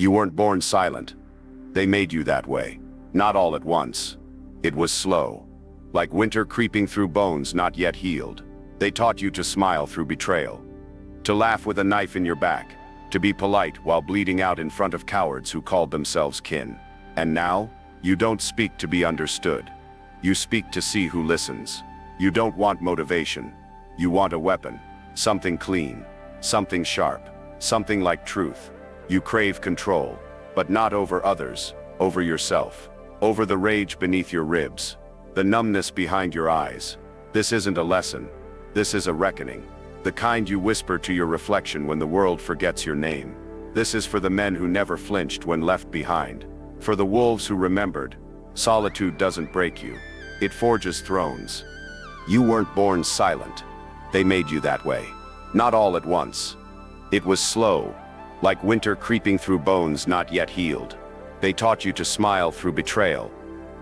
You weren't born silent. They made you that way. Not all at once. It was slow. Like winter creeping through bones not yet healed. They taught you to smile through betrayal. To laugh with a knife in your back. To be polite while bleeding out in front of cowards who called themselves kin. And now, you don't speak to be understood. You speak to see who listens. You don't want motivation. You want a weapon. Something clean. Something sharp. Something like truth. You crave control, but not over others, over yourself. Over the rage beneath your ribs. The numbness behind your eyes. This isn't a lesson. This is a reckoning. The kind you whisper to your reflection when the world forgets your name. This is for the men who never flinched when left behind. For the wolves who remembered. Solitude doesn't break you. It forges thrones. You weren't born silent. They made you that way. Not all at once. It was slow, like winter creeping through bones not yet healed. They taught you to smile through betrayal,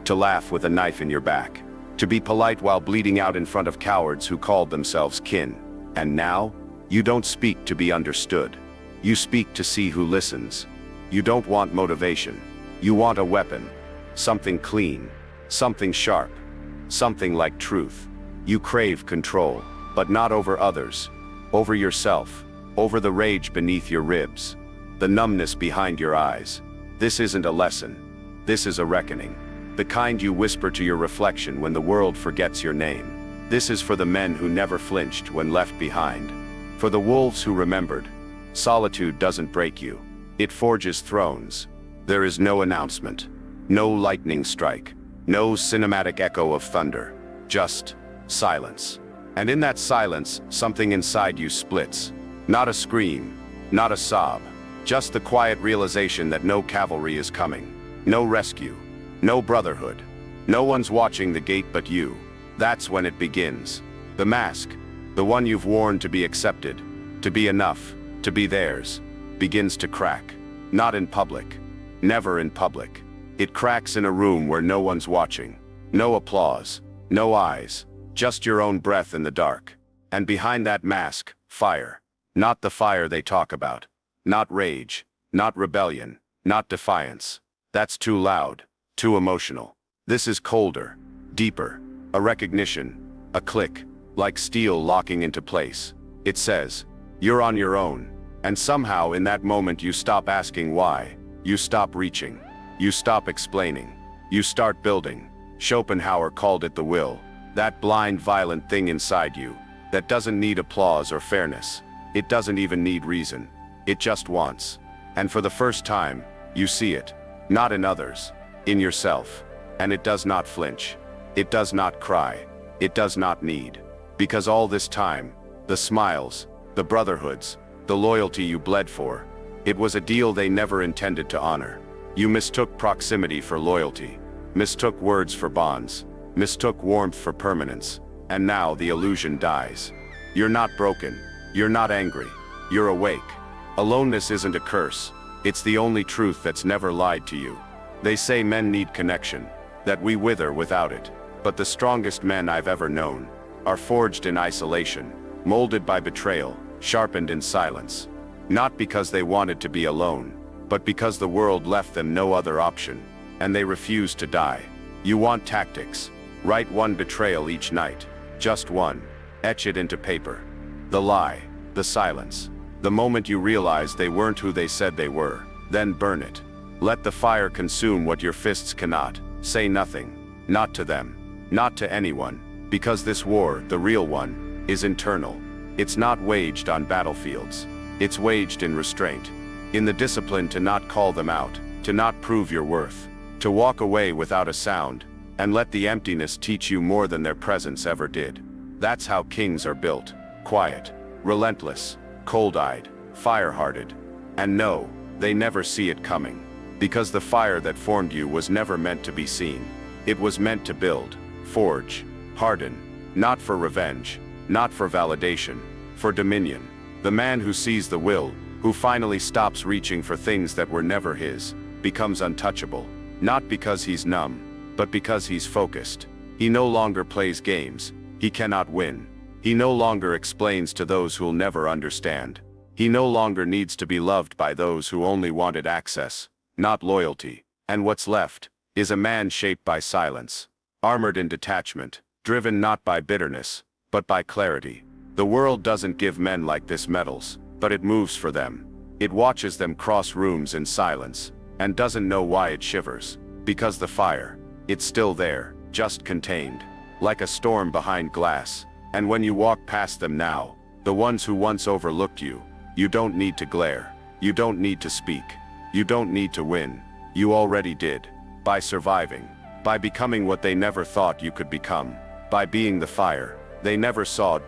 to laugh with a knife in your back, to be polite while bleeding out in front of cowards who called themselves kin. And now, you don't speak to be understood. You speak to see who listens. You don't want motivation. You want a weapon. Something clean. Something sharp. Something like truth. You crave control, but not over others. Over yourself. Over the rage beneath your ribs. The numbness behind your eyes. This isn't a lesson. This is a reckoning. The kind you whisper to your reflection when the world forgets your name. This is for the men who never flinched when left behind. For the wolves who remembered. Solitude doesn't break you. It forges thrones. There is no announcement. No lightning strike. No cinematic echo of thunder. Just silence. And in that silence, something inside you splits. Not a scream. Not a sob. Just the quiet realization that no cavalry is coming. No rescue. No brotherhood. No one's watching the gate but you. That's when it begins. The mask, the one you've worn to be accepted, to be enough, to be theirs, begins to crack. Not in public. Never in public. It cracks in a room where no one's watching. No applause. No eyes. Just your own breath in the dark. And behind that mask, fire. Not the fire they talk about. Not rage. Not rebellion. Not defiance. That's too loud. Too emotional. This is colder. Deeper. A recognition. A click. Like steel locking into place. It says, you're on your own. And somehow in that moment you stop asking why. You stop reaching. You stop explaining. You start building. Schopenhauer called it the will. That blind, violent thing inside you. That doesn't need applause or fairness. It doesn't even need reason. It just wants. And for the first time, you see it. Not in others. In yourself. And it does not flinch. It does not cry. It does not need. Because all this time, the smiles, the brotherhoods, the loyalty you bled for, it was a deal they never intended to honor. You mistook proximity for loyalty. Mistook words for bonds. Mistook warmth for permanence. And now the illusion dies. You're not broken. You're not angry. You're awake. Aloneness isn't a curse. It's the only truth that's never lied to you. They say men need connection, that we wither without it. But the strongest men I've ever known are forged in isolation, molded by betrayal, sharpened in silence. Not because they wanted to be alone, but because the world left them no other option, and they refused to die. You want tactics. Write one betrayal each night. Just one. Etch it into paper. The lie, the silence. The moment you realize they weren't who they said they were, then burn it. Let the fire consume what your fists cannot. Say nothing. Not to them. Not to anyone. Because this war, the real one, is internal. It's not waged on battlefields. It's waged in restraint. In the discipline to not call them out, to not prove your worth, to walk away without a sound, and let the emptiness teach you more than their presence ever did. That's how kings are built. Quiet, relentless, cold-eyed, fire-hearted. And no, they never see it coming. Because the fire that formed you was never meant to be seen. It was meant to build, forge, harden, not for revenge, not for validation, for dominion. The man who sees the will, who finally stops reaching for things that were never his, becomes untouchable. Not because he's numb, but because he's focused. He no longer plays games. He cannot win. He no longer explains to those who'll never understand. He no longer needs to be loved by those who only wanted access, not loyalty. And what's left is a man shaped by silence, armored in detachment, driven not by bitterness, but by clarity. The world doesn't give men like this medals, but it moves for them. It watches them cross rooms in silence, and doesn't know why it shivers. Because the fire, it's still there, just contained, like a storm behind glass. And when you walk past them now, the ones who once overlooked you, you don't need to glare. You don't need to speak. You don't need to win. You already did. By surviving. By becoming what they never thought you could become. By being the fire they never saw.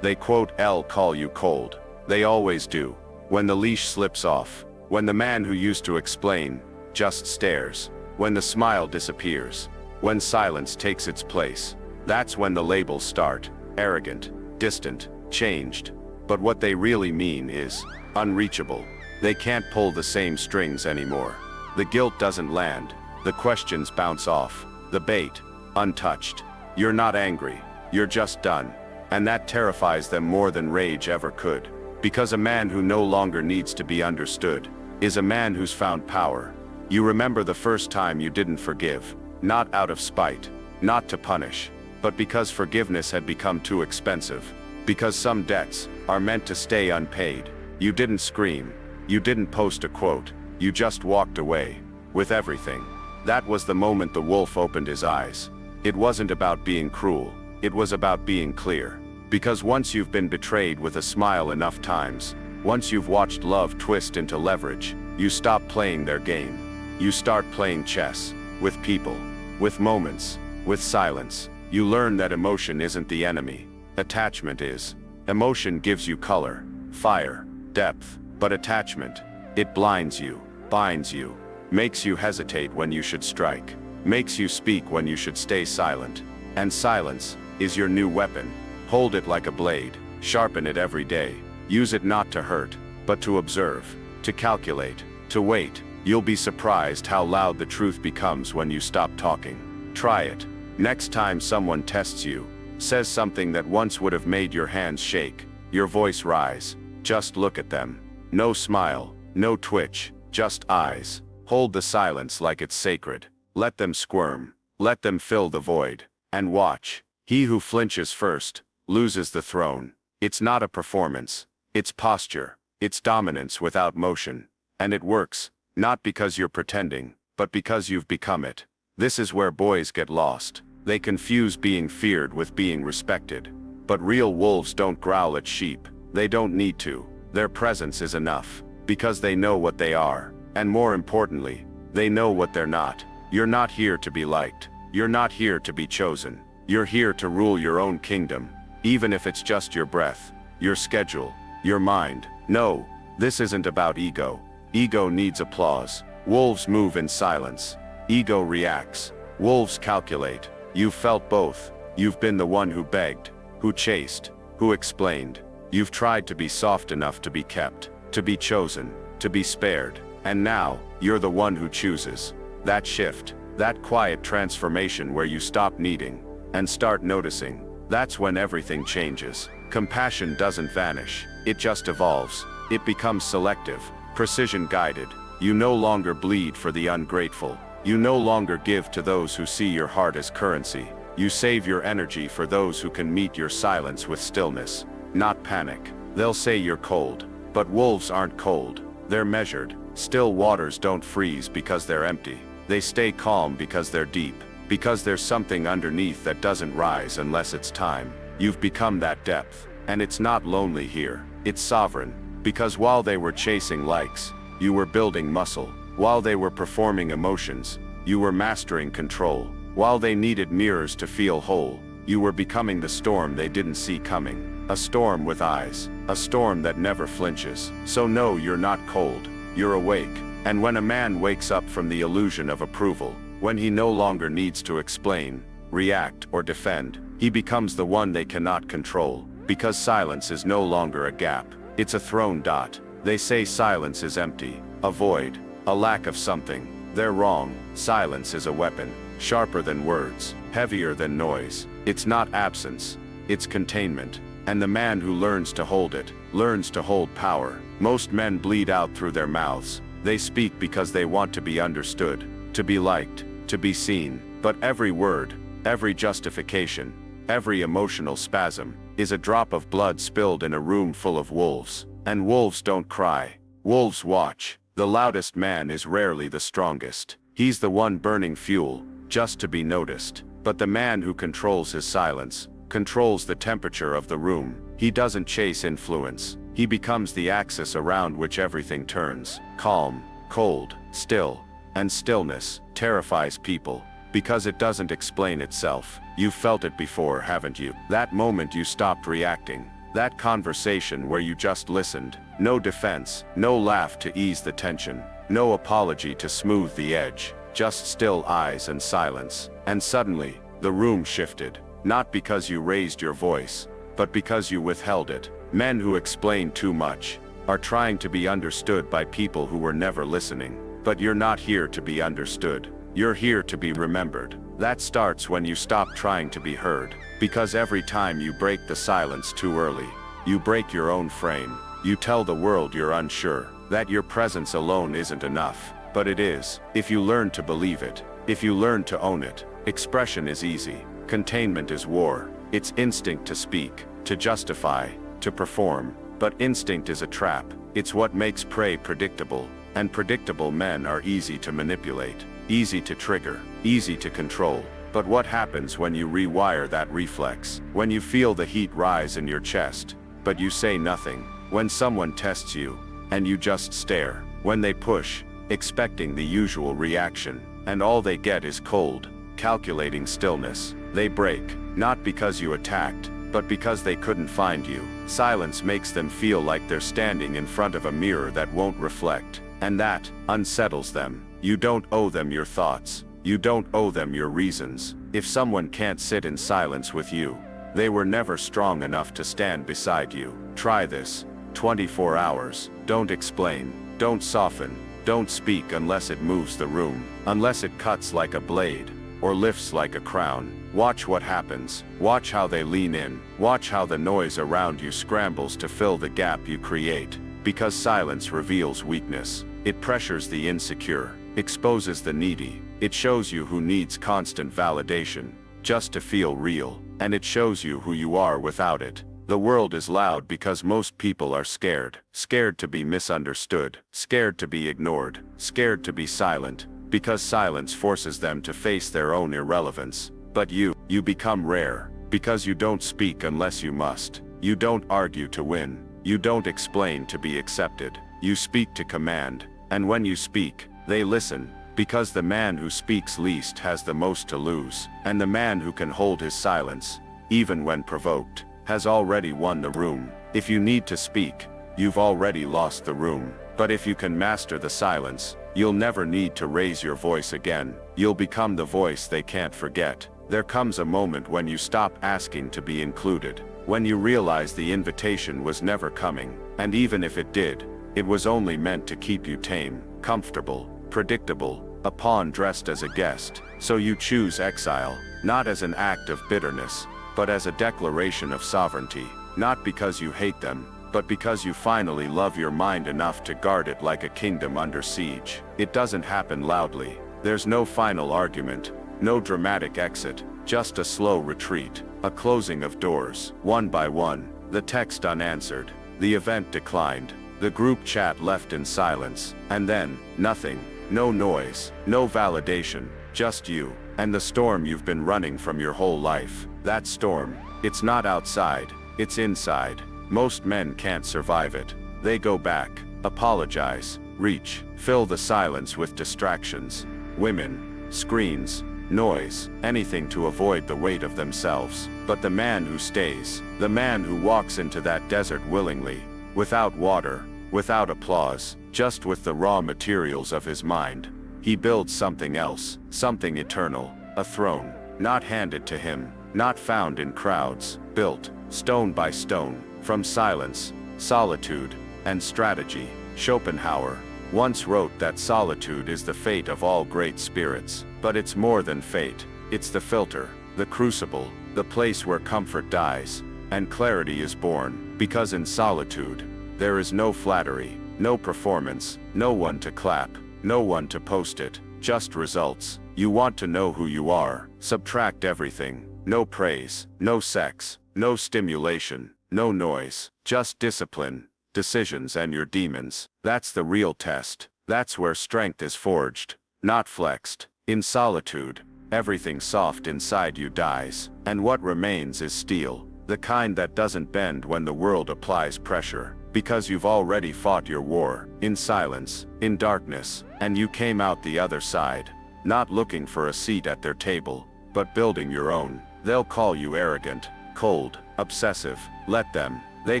They quote L call you cold. They always do. When the leash slips off. When the man who used to explain just stares. When the smile disappears. When silence takes its place. That's when the labels start. Arrogant, distant, changed. But what they really mean is unreachable. They can't pull the same strings anymore. The guilt doesn't land. The questions bounce off. The bait, untouched. You're not angry. You're just done. And that terrifies them more than rage ever could. Because a man who no longer needs to be understood is a man who's found power. You remember the first time you didn't forgive, not out of spite, not to punish, but because forgiveness had become too expensive. Because some debts are meant to stay unpaid. You didn't scream. You didn't post a quote. You just walked away. With everything. That was the moment the wolf opened his eyes. It wasn't about being cruel. It was about being clear. Because once you've been betrayed with a smile enough times, once you've watched love twist into leverage, you stop playing their game. You start playing chess. With people. With moments. With silence. You learn that emotion isn't the enemy. Attachment is. Emotion gives you color, fire, depth, but attachment, it blinds you, binds you, makes you hesitate when you should strike, makes you speak when you should stay silent. And silence is your new weapon. Hold it like a blade, sharpen it every day. Use it not to hurt, but to observe, to calculate, to wait. You'll be surprised how loud the truth becomes when you stop talking. Try it. Next time someone tests you, says something that once would have made your hands shake, your voice rise, just look at them. No smile, no twitch, just eyes. Hold the silence like it's sacred. Let them squirm. Let them fill the void. And watch. He who flinches first loses the throne. It's not a performance. It's posture. It's dominance without motion. And it works, not because you're pretending, but because you've become it. This is where boys get lost. They confuse being feared with being respected. But real wolves don't growl at sheep. They don't need to. Their presence is enough. Because they know what they are. And more importantly, they know what they're not. You're not here to be liked. You're not here to be chosen. You're here to rule your own kingdom. Even if it's just your breath, your schedule, your mind. No, this isn't about ego. Ego needs applause. Wolves move in silence. Ego reacts. Wolves calculate. You've felt both. You've been the one who begged, who chased, who explained. You've tried to be soft enough to be kept, to be chosen, to be spared. And now, you're the one who chooses. That shift, that quiet transformation where you stop needing and start noticing, that's when everything changes. Compassion doesn't vanish, it just evolves. It becomes selective, precision-guided. You no longer bleed for the ungrateful. You no longer give to those who see your heart as currency. You save your energy for those who can meet your silence with stillness, not panic. They'll say you're cold, but wolves aren't cold. They're measured. Still waters don't freeze because they're empty. They stay calm because they're deep, because there's something underneath that doesn't rise unless it's time. You've become that depth, and it's not lonely here. It's sovereign, because while they were chasing likes, you were building muscle. While they were performing emotions, you were mastering control. While they needed mirrors to feel whole, you were becoming the storm they didn't see coming. A storm with eyes, a storm that never flinches. So no, you're not cold, you're awake. And when a man wakes up from the illusion of approval, when he no longer needs to explain, react, or defend, he becomes the one they cannot control. Because silence is no longer a gap, it's a thrown dot. They say silence is empty, a void, a lack of something. They're wrong. Silence is a weapon, sharper than words, heavier than noise. It's not absence, it's containment. And the man who learns to hold it, learns to hold power. Most men bleed out through their mouths. They speak because they want to be understood, to be liked, to be seen. But every word, every justification, every emotional spasm, is a drop of blood spilled in a room full of wolves. And wolves don't cry. Wolves watch. The loudest man is rarely the strongest. He's the one burning fuel, just to be noticed. But the man who controls his silence, controls the temperature of the room. He doesn't chase influence. He becomes the axis around which everything turns. Calm, cold, still. And stillness terrifies people, because it doesn't explain itself. You've felt it before, haven't you? That moment you stopped reacting. That conversation where you just listened. No defense, no laugh to ease the tension, no apology to smooth the edge, just still eyes and silence. And suddenly, the room shifted. Not because you raised your voice, but because you withheld it. Men who explain too much are trying to be understood by people who were never listening. But you're not here to be understood. You're here to be remembered. That starts when you stop trying to be heard. Because every time you break the silence too early, you break your own frame. You tell the world you're unsure, that your presence alone isn't enough. But it is, if you learn to believe it, if you learn to own it. Expression is easy. Containment is war. It's instinct to speak, to justify, to perform. But instinct is a trap. It's what makes prey predictable. And predictable men are easy to manipulate, easy to trigger, easy to control. But what happens when you rewire that reflex? When you feel the heat rise in your chest, but you say nothing. When someone tests you, and you just stare. When they push, expecting the usual reaction, and all they get is cold, calculating stillness. They break, not because you attacked, but because they couldn't find you. Silence makes them feel like they're standing in front of a mirror that won't reflect. And that unsettles them. You don't owe them your thoughts. You don't owe them your reasons. If someone can't sit in silence with you, they were never strong enough to stand beside you. Try this. 24 hours. Don't explain. Don't soften. Don't speak unless it moves the room. Unless it cuts like a blade, or lifts like a crown. Watch what happens. Watch how they lean in. Watch how the noise around you scrambles to fill the gap you create. Because silence reveals weakness. It pressures the insecure, exposes the needy. It shows you who needs constant validation, just to feel real. And it shows you who you are without it. The world is loud because most people are scared. Scared to be misunderstood. Scared to be ignored. Scared to be silent. Because silence forces them to face their own irrelevance. But you become rare. Because you don't speak unless you must. You don't argue to win. You don't explain to be accepted. You speak to command. And when you speak, they listen. Because the man who speaks least has the most to lose. And the man who can hold his silence, even when provoked, has already won the room. If you need to speak, you've already lost the room. But if you can master the silence, you'll never need to raise your voice again. You'll become the voice they can't forget. There comes a moment when you stop asking to be included. When you realize the invitation was never coming. And even if it did, it was only meant to keep you tame, comfortable, predictable, a pawn dressed as a guest. So you choose exile, not as an act of bitterness, but as a declaration of sovereignty. Not because you hate them, but because you finally love your mind enough to guard it like a kingdom under siege. It doesn't happen loudly. There's no final argument, no dramatic exit, just a slow retreat, a closing of doors, one by one, the text unanswered, the event declined, the group chat left in silence, and then, nothing, no noise, no validation, just you, and the storm you've been running from your whole life. That storm, it's not outside, it's inside. Most men can't survive it. They go back, apologize, reach, fill the silence with distractions. Women, screens, noise, anything to avoid the weight of themselves. But the man who stays, the man who walks into that desert willingly, without water, without applause, just with the raw materials of his mind, he builds something else, something eternal, a throne, not handed to him, not found in crowds, built, stone by stone, from silence, solitude, and strategy. Schopenhauer once wrote that solitude is the fate of all great spirits. But it's more than fate. It's the filter, the crucible, the place where comfort dies, and clarity is born. Because in solitude, There is no flattery, no performance, no one to clap, no one to post it, just results. You want to know who you are, subtract everything. No praise, no sex, no stimulation, no noise, just discipline, decisions and your demons. That's the real test. That's where strength is forged, not flexed. In solitude, everything soft inside you dies, and what remains is steel, the kind that doesn't bend when the world applies pressure, because you've already fought your war, in silence, in darkness, and you came out the other side, not looking for a seat at their table, but building your own. They'll call you arrogant, cold, obsessive, let them. They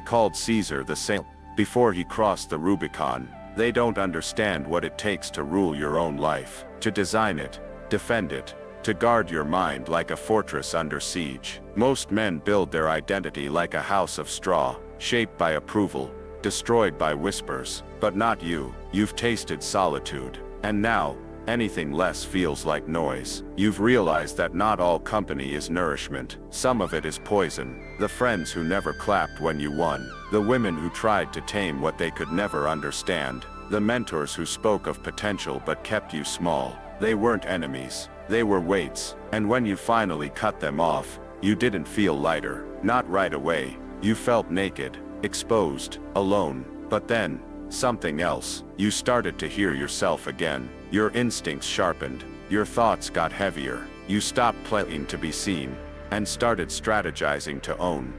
called Caesar the same before he crossed the Rubicon. They don't understand what it takes to rule your own life, to design it, defend it, to guard your mind like a fortress under siege. Most men build their identity like a house of straw, shaped by approval, destroyed by whispers, but not you. You've tasted solitude, and now, anything less feels like noise. You've realized that not all company is nourishment. Some of it is poison. The friends who never clapped when you won. The women who tried to tame what they could never understand. The mentors who spoke of potential but kept you small. They weren't enemies. They were weights. And when you finally cut them off, you didn't feel lighter. Not right away. You felt naked, exposed, alone. But then, something else. You started to hear yourself again. Your instincts sharpened. Your thoughts got heavier. You stopped playing to be seen, and started strategizing to own.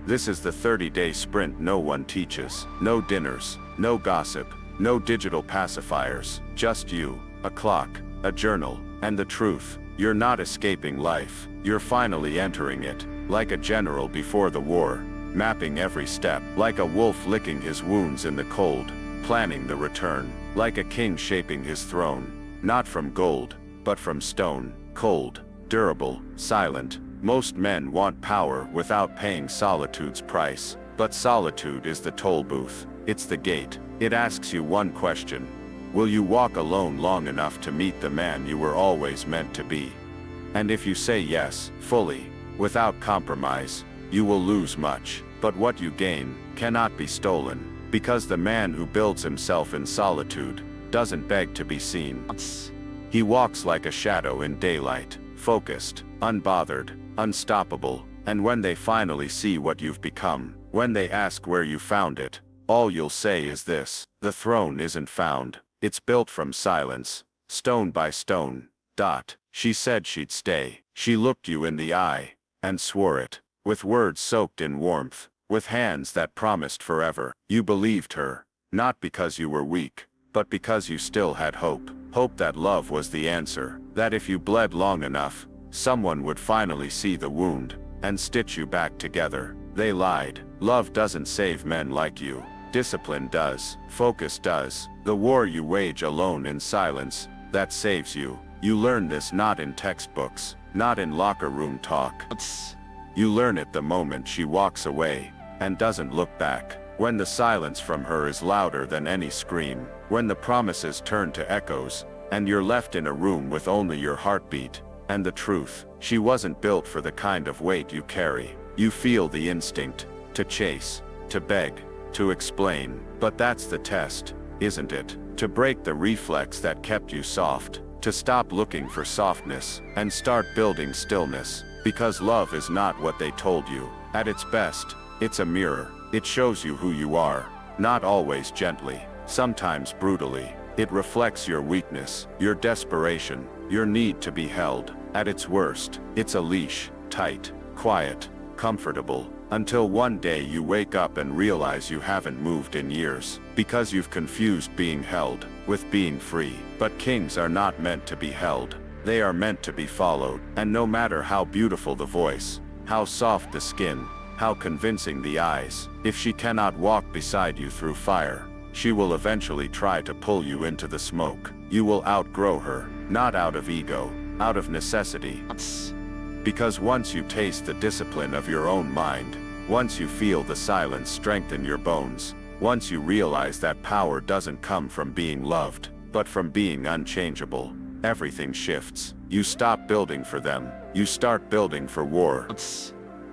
This is the 30-day sprint no one teaches. No dinners, no gossip, no digital pacifiers. Just you, a clock, a journal, and the truth. You're not escaping life. You're finally entering it, like a general before the war, mapping every step, like a wolf licking his wounds in the cold, planning the return, like a king shaping his throne, not from gold, but from stone, cold, durable, silent. Most men want power without paying solitude's price, but solitude is the toll booth. It's the gate. It asks you one question. Will you walk alone long enough to meet the man you were always meant to be? And if you say yes, fully, without compromise, you will lose much, but what you gain cannot be stolen. Because the man who builds himself in solitude doesn't beg to be seen. He walks like a shadow in daylight, focused, unbothered, unstoppable, and when they finally see what you've become, when they ask where you found it, all you'll say is this: the throne isn't found, it's built from silence, stone by stone. She said she'd stay. She looked you in the eye, and swore it, with words soaked in warmth, with hands that promised forever. You believed her, not because you were weak, but because you still had hope. Hope that love was the answer, that if you bled long enough, someone would finally see the wound, and stitch you back together. They lied. Love doesn't save men like you. Discipline does. Focus does. The war you wage alone in silence, that saves you. You learn this not in textbooks, not in locker room talk. You learn it the moment she walks away, and doesn't look back. When the silence from her is louder than any scream. When the promises turn to echoes, and you're left in a room with only your heartbeat, and the truth. She wasn't built for the kind of weight you carry. You feel the instinct, to chase, to beg, to explain. But that's the test, isn't it? To break the reflex that kept you soft. To stop looking for softness, and start building stillness. Because love is not what they told you. At its best, it's a mirror. It shows you who you are. Not always gently, sometimes brutally. It reflects your weakness, your desperation, your need to be held. At its worst, it's a leash, tight, quiet, comfortable, until one day you wake up and realize you haven't moved in years, because you've confused being held with being free. But kings are not meant to be held. They are meant to be followed. And no matter how beautiful the voice, how soft the skin, how convincing the eyes, if she cannot walk beside you through fire, she will eventually try to pull you into the smoke. You will outgrow her, not out of ego, out of necessity. Because once you taste the discipline of your own mind, once you feel the silence strengthen your bones, once you realize that power doesn't come from being loved, but from being unchangeable, everything shifts. You stop building for them, you start building for war.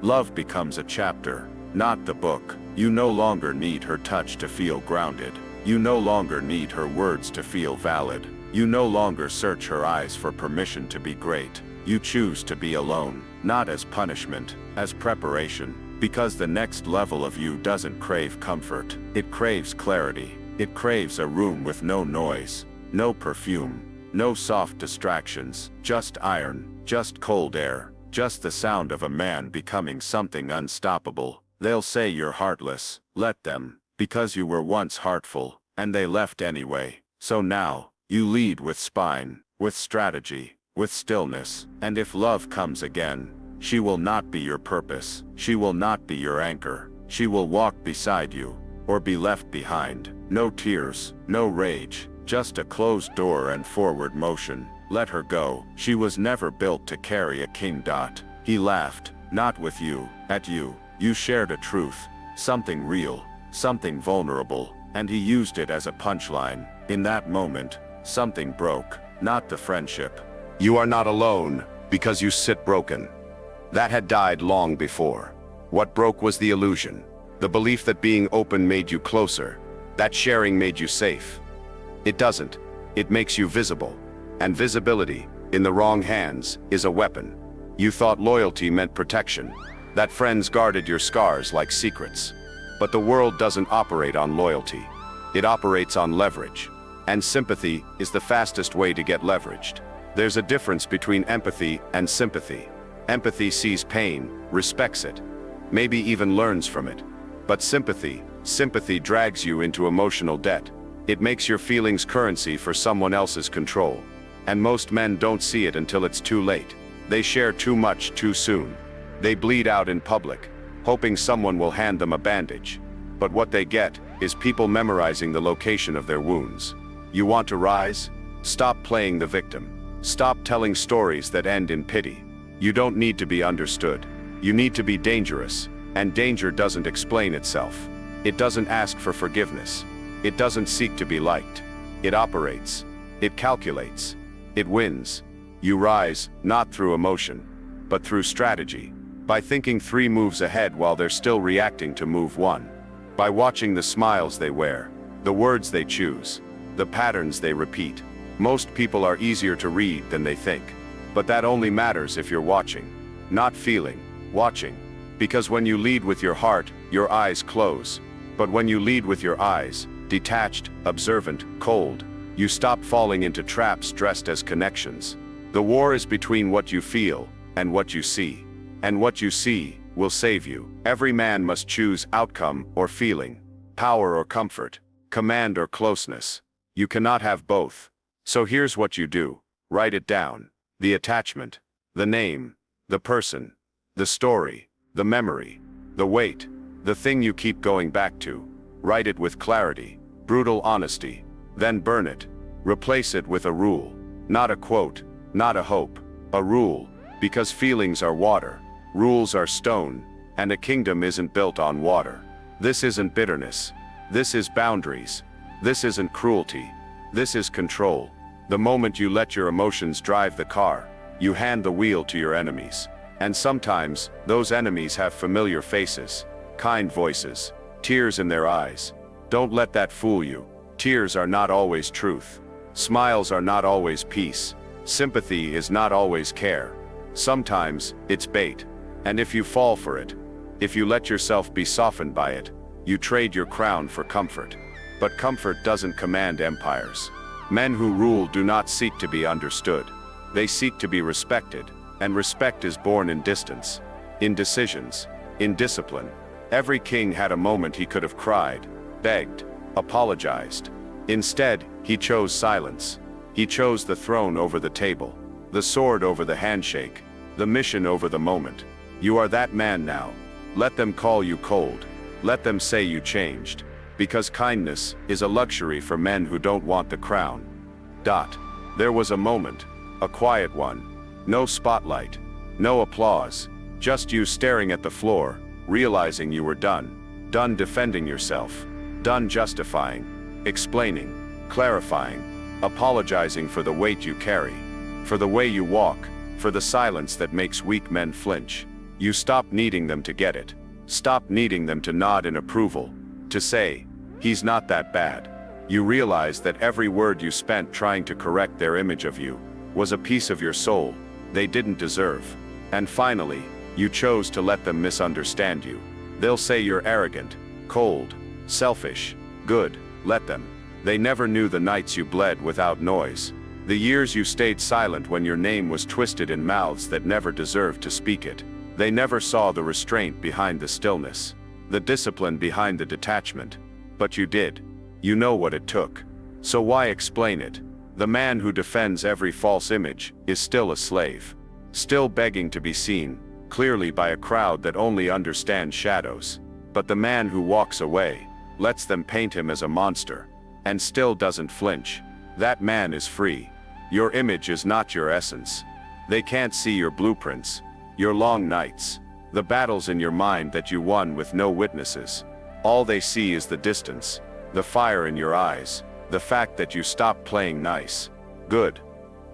Love becomes a chapter, not the book. You no longer need her touch to feel grounded. You no longer need her words to feel valid. You no longer search her eyes for permission to be great. You choose to be alone, not as punishment, as preparation. Because the next level of you doesn't crave comfort. It craves clarity. It craves a room with no noise, no perfume, no soft distractions, just iron, just cold air, just the sound of a man becoming something unstoppable. They'll say you're heartless. Let them, because you were once heartful, and they left anyway. So now, you lead with spine, with strategy, with stillness, and if love comes again, she will not be your purpose. She will not be your anchor. She will walk beside you, or be left behind. No tears, no rage, just a closed door and forward motion. Let her go. She was never built to carry a king. He laughed, not with you, at you. You shared a truth, something real, something vulnerable, and he used it as a punchline. In that moment, something broke, not the friendship. You are not alone, because you sit broken. That had died long before. What broke was the illusion, the belief that being open made you closer, that sharing made you safe. It doesn't. It makes you visible. And visibility, in the wrong hands, is a weapon. You thought loyalty meant protection, that friends guarded your scars like secrets. But the world doesn't operate on loyalty. It operates on leverage. And sympathy is the fastest way to get leveraged. There's a difference between empathy and sympathy. Empathy sees pain, respects it, maybe even learns from it. But sympathy drags you into emotional debt. It makes your feelings currency for someone else's control. And most men don't see it until it's too late. They share too much too soon. They bleed out in public, hoping someone will hand them a bandage. But what they get is people memorizing the location of their wounds. You want to rise? Stop playing the victim. Stop telling stories that end in pity. You don't need to be understood. You need to be dangerous, and danger doesn't explain itself. It doesn't ask for forgiveness. It doesn't seek to be liked. It operates. It calculates. It wins. You rise, not through emotion, but through strategy. By thinking 3 moves ahead while they're still reacting to move 1. By watching the smiles they wear, the words they choose, the patterns they repeat. Most people are easier to read than they think. But that only matters if you're watching, not feeling, watching. Because when you lead with your heart, your eyes close. But when you lead with your eyes, detached, observant, cold, you stop falling into traps dressed as connections. The war is between what you feel and what you see. And what you see will save you. Every man must choose outcome or feeling, power or comfort, command or closeness. You cannot have both. So here's what you do. Write it down. The attachment, the name, the person, the story, the memory, the weight, the thing you keep going back to. Write it with clarity, brutal honesty. Then burn it. Replace it with a rule. Not a quote, not a hope. A rule. Because feelings are water, rules are stone, and a kingdom isn't built on water. This isn't bitterness. This is boundaries. This isn't cruelty. This is control. The moment you let your emotions drive the car, you hand the wheel to your enemies. And sometimes, those enemies have familiar faces, kind voices, tears in their eyes. Don't let that fool you. Tears are not always truth. Smiles are not always peace. Sympathy is not always care. Sometimes, it's bait. And if you fall for it, if you let yourself be softened by it, you trade your crown for comfort. But comfort doesn't command empires. Men who rule do not seek to be understood. They seek to be respected, and respect is born in distance, in decisions, in discipline. Every king had a moment he could have cried, begged, apologized. Instead, he chose silence. He chose the throne over the table, the sword over the handshake, the mission over the moment. You are that man now. Let them call you cold. Let them say you changed. Because kindness is a luxury for men who don't want the crown. There was a moment, a quiet one. No spotlight, no applause, just you staring at the floor, realizing you were done. Done defending yourself. Done justifying, explaining, clarifying, apologizing for the weight you carry, for the way you walk, for the silence that makes weak men flinch. You stopped needing them to get it. Stop needing them to nod in approval, to say, "He's not that bad." You realize that every word you spent trying to correct their image of you was a piece of your soul they didn't deserve. And finally, you chose to let them misunderstand you. They'll say you're arrogant, cold, selfish, good, let them. They never knew the nights you bled without noise, the years you stayed silent when your name was twisted in mouths that never deserved to speak it. They never saw the restraint behind the stillness, the discipline behind the detachment. But you did. You know what it took. So why explain it? The man who defends every false image is still a slave, still begging to be seen, clearly by a crowd that only understands shadows. But the man who walks away, lets them paint him as a monster, and still doesn't flinch, that man is free. Your image is not your essence. They can't see your blueprints, your long nights, the battles in your mind that you won with no witnesses. All they see is the distance, the fire in your eyes, the fact that you stopped playing nice. Good.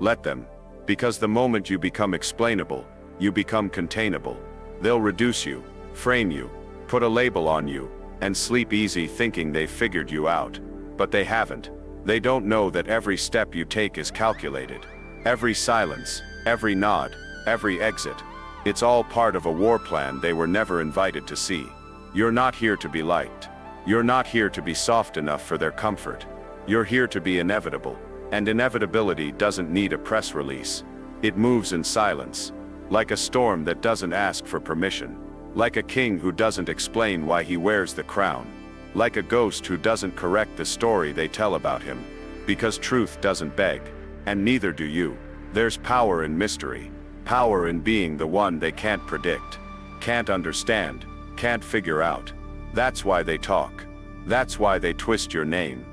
Let them. Because the moment you become explainable, you become containable. They'll reduce you, frame you, put a label on you, and sleep easy thinking they've figured you out. But they haven't. They don't know that every step you take is calculated. Every silence, every nod, every exit. It's all part of a war plan they were never invited to see. You're not here to be liked. You're not here to be soft enough for their comfort. You're here to be inevitable. And inevitability doesn't need a press release. It moves in silence. Like a storm that doesn't ask for permission. Like a king who doesn't explain why he wears the crown. Like a ghost who doesn't correct the story they tell about him. Because truth doesn't beg. And neither do you. There's power in mystery. Power in being the one they can't predict. Can't understand. Can't figure out. That's why they talk. That's why they twist your name.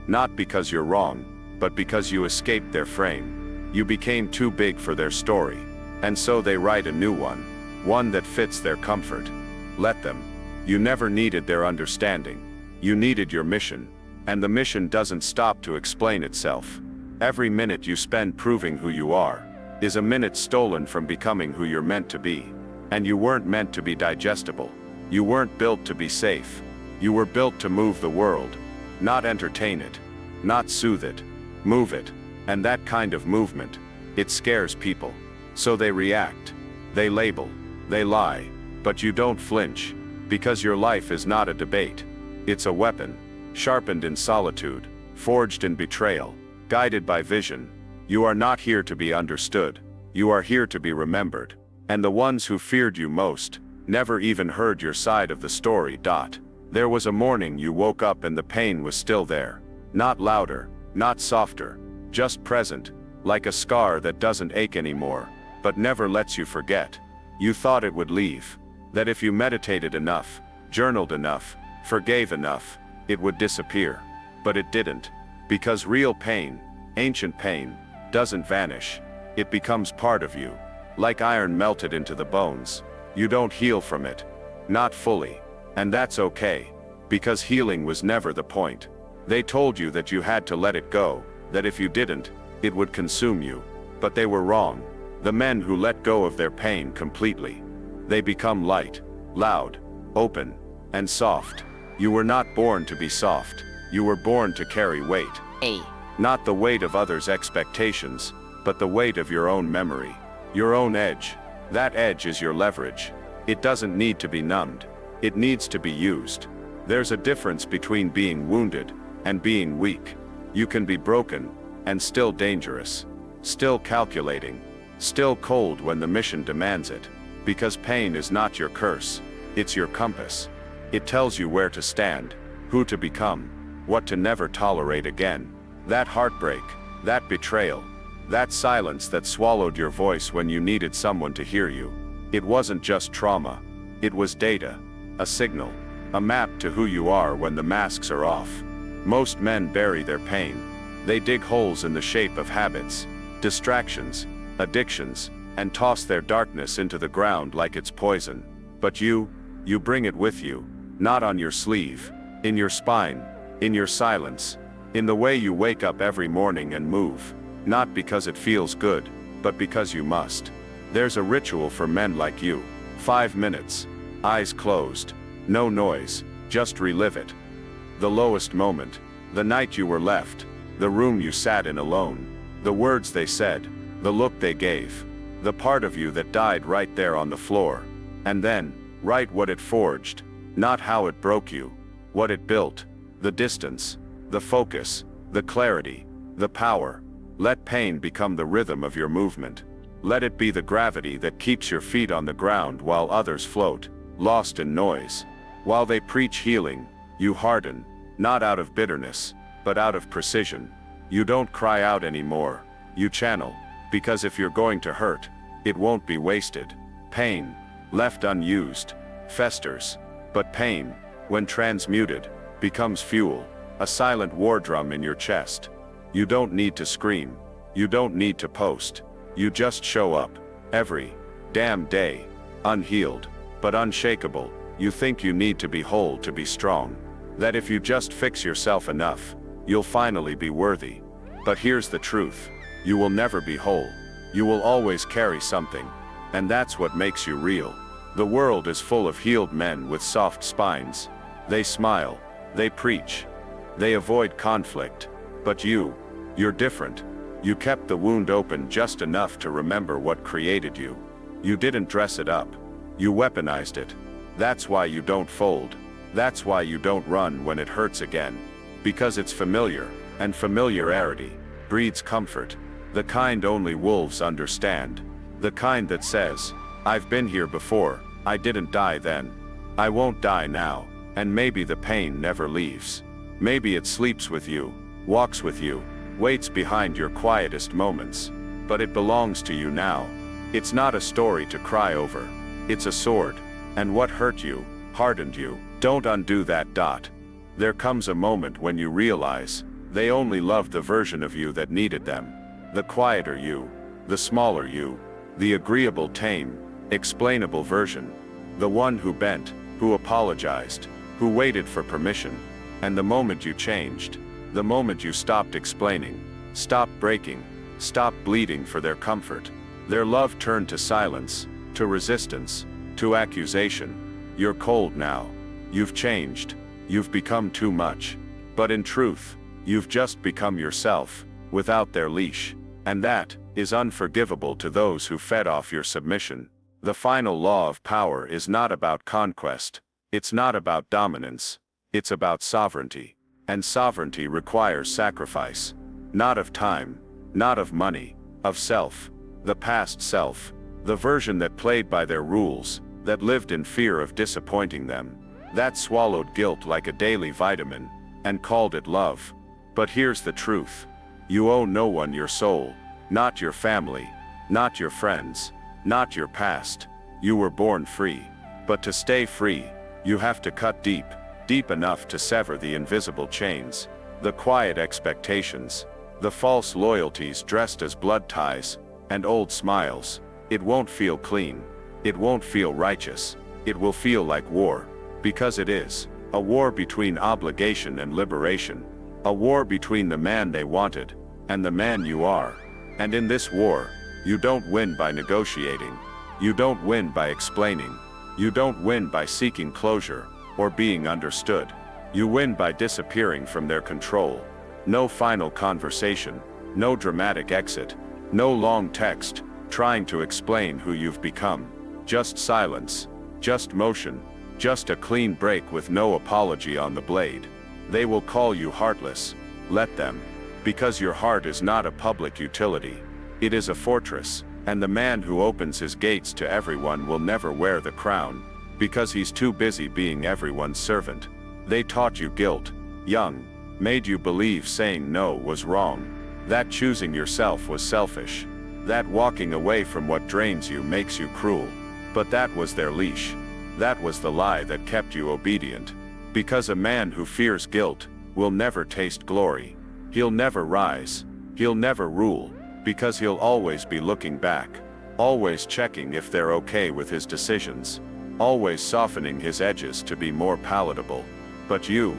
Not because you're wrong, but because you escaped their frame. You became too big for their story. And so they write a new one. One that fits their comfort. Let them. You never needed their understanding. You needed your mission. And the mission doesn't stop to explain itself. Every minute you spend proving who you are is a minute stolen from becoming who you're meant to be. And you weren't meant to be digestible. You weren't built to be safe. You were built to move the world. Not entertain it. Not soothe it. Move it. And that kind of movement, it scares people. So they react. They label. They lie. But you don't flinch. Because your life is not a debate. It's a weapon. Sharpened in solitude. Forged in betrayal. Guided by vision. You are not here to be understood. You are here to be remembered. And the ones who feared you most never even heard your side of the story. There was a morning you woke up and the pain was still there. Not louder, not softer, just present, like a scar that doesn't ache anymore, but never lets you forget. You thought it would leave. That if you meditated enough, journaled enough, forgave enough, it would disappear. But it didn't. Because real pain, ancient pain, doesn't vanish. It becomes part of you. Like iron melted into the bones. You don't heal from it. Not fully. And that's okay. Because healing was never the point. They told you that you had to let it go, that if you didn't, it would consume you. But they were wrong. The men who let go of their pain completely. They become light, loud, open, and soft. You were not born to be soft. You were born to carry weight. Not the weight of others' expectations, but the weight of your own memory. Your own edge. That edge is your leverage. It doesn't need to be numbed. It needs to be used. There's a difference between being wounded and being weak. You can be broken and still dangerous. Still calculating. Still cold when the mission demands it. Because pain is not your curse. It's your compass. It tells you where to stand, who to become, what to never tolerate again. That heartbreak, that betrayal, that silence that swallowed your voice when you needed someone to hear you. It wasn't just trauma. It was data, a signal, a map to who you are when the masks are off. Most men bury their pain. They dig holes in the shape of habits, distractions, addictions, and toss their darkness into the ground like it's poison. But you bring it with you, not on your sleeve, in your spine, in your silence, in the way you wake up every morning and move. Not because it feels good, but because you must. There's a ritual for men like you. 5 minutes. Eyes closed. No noise, just relive it. The lowest moment, the night you were left, the room you sat in alone, the words they said, the look they gave, the part of you that died right there on the floor. And then, write what it forged, not how it broke you, what it built, the distance, the focus, the clarity, the power. Let pain become the rhythm of your movement. Let it be the gravity that keeps your feet on the ground while others float, lost in noise. While they preach healing, you harden, not out of bitterness, but out of precision. You don't cry out anymore, you channel, because if you're going to hurt, it won't be wasted. Pain, left unused, festers, but pain, when transmuted, becomes fuel, a silent war drum in your chest. You don't need to scream, you don't need to post, you just show up, every damn day, unhealed, but unshakable. You think you need to be whole to be strong, that if you just fix yourself enough, you'll finally be worthy. But here's the truth, you will never be whole, you will always carry something, and that's what makes you real. The world is full of healed men with soft spines. They smile, they preach, they avoid conflict, but you're different. You kept the wound open just enough to remember what created you. You didn't dress it up, you weaponized it. That's why you don't fold. That's why you don't run when it hurts again. Because it's familiar, and familiarity breeds comfort. The kind only wolves understand. The kind that says, I've been here before, I didn't die then. I won't die now, and maybe the pain never leaves. Maybe it sleeps with you, walks with you, waits behind your quietest moments. But it belongs to you now. It's not a story to cry over. It's a sword. And what hurt you, hardened you, don't undo that. There comes a moment when you realize, they only loved the version of you that needed them. The quieter you, the smaller you, the agreeable, tame, explainable version. The one who bent, who apologized, who waited for permission. And the moment you changed, the moment you stopped explaining, stopped breaking, stopped bleeding for their comfort, their love turned to silence, to resistance, to accusation. You're cold now. You've changed. You've become too much. But in truth, you've just become yourself, without their leash. And that is unforgivable to those who fed off your submission. The final law of power is not about conquest. It's not about dominance. It's about sovereignty. And sovereignty requires sacrifice. Not of time, not of money, of self. The past self. The version that played by their rules, that lived in fear of disappointing them, that swallowed guilt like a daily vitamin, and called it love. But here's the truth. You owe no one your soul, not your family, not your friends, not your past. You were born free. But to stay free, you have to cut deep, deep enough to sever the invisible chains, the quiet expectations, the false loyalties dressed as blood ties, and old smiles. It won't feel clean. It won't feel righteous. It will feel like war. Because it is. A war between obligation and liberation. A war between the man they wanted, and the man you are. And in this war, you don't win by negotiating. You don't win by explaining. You don't win by seeking closure, or being understood. You win by disappearing from their control. No final conversation. No dramatic exit. No long text, trying to explain who you've become. Just silence, just motion, just a clean break with no apology on the blade. They will call you heartless. Let them. Because your heart is not a public utility. It is a fortress, and the man who opens his gates to everyone will never wear the crown, because he's too busy being everyone's servant. They taught you guilt, young, made you believe saying no was wrong, that choosing yourself was selfish, that walking away from what drains you makes you cruel. But that was their leash. That was the lie that kept you obedient. Because a man who fears guilt will never taste glory. He'll never rise. He'll never rule, because he'll always be looking back, always checking if they're okay with his decisions, always softening his edges to be more palatable. But you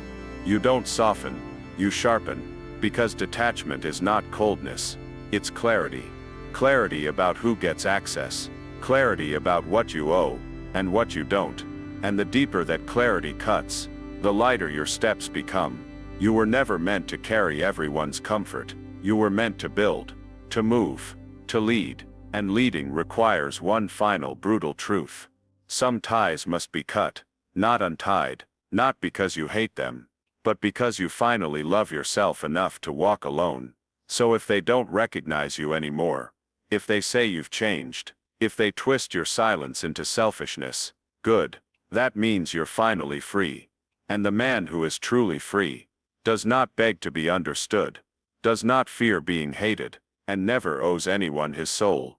don't soften, you sharpen, because detachment is not coldness, it's clarity. Clarity about who gets access. Clarity about what you owe, and what you don't. And the deeper that clarity cuts, the lighter your steps become. You were never meant to carry everyone's comfort. You were meant to build, to move, to lead, and leading requires one final brutal truth. Some ties must be cut, not untied, not because you hate them, but because you finally love yourself enough to walk alone. So if they don't recognize you anymore, if they say you've changed, if they twist your silence into selfishness, good, that means you're finally free. And the man who is truly free does not beg to be understood, does not fear being hated, and never owes anyone his soul.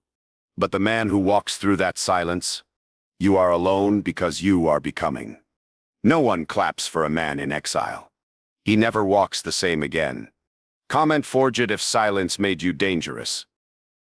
But the man who walks through that silence, you are alone because you are becoming. No one claps for a man in exile. He never walks the same again. Comment forged if silence made you dangerous.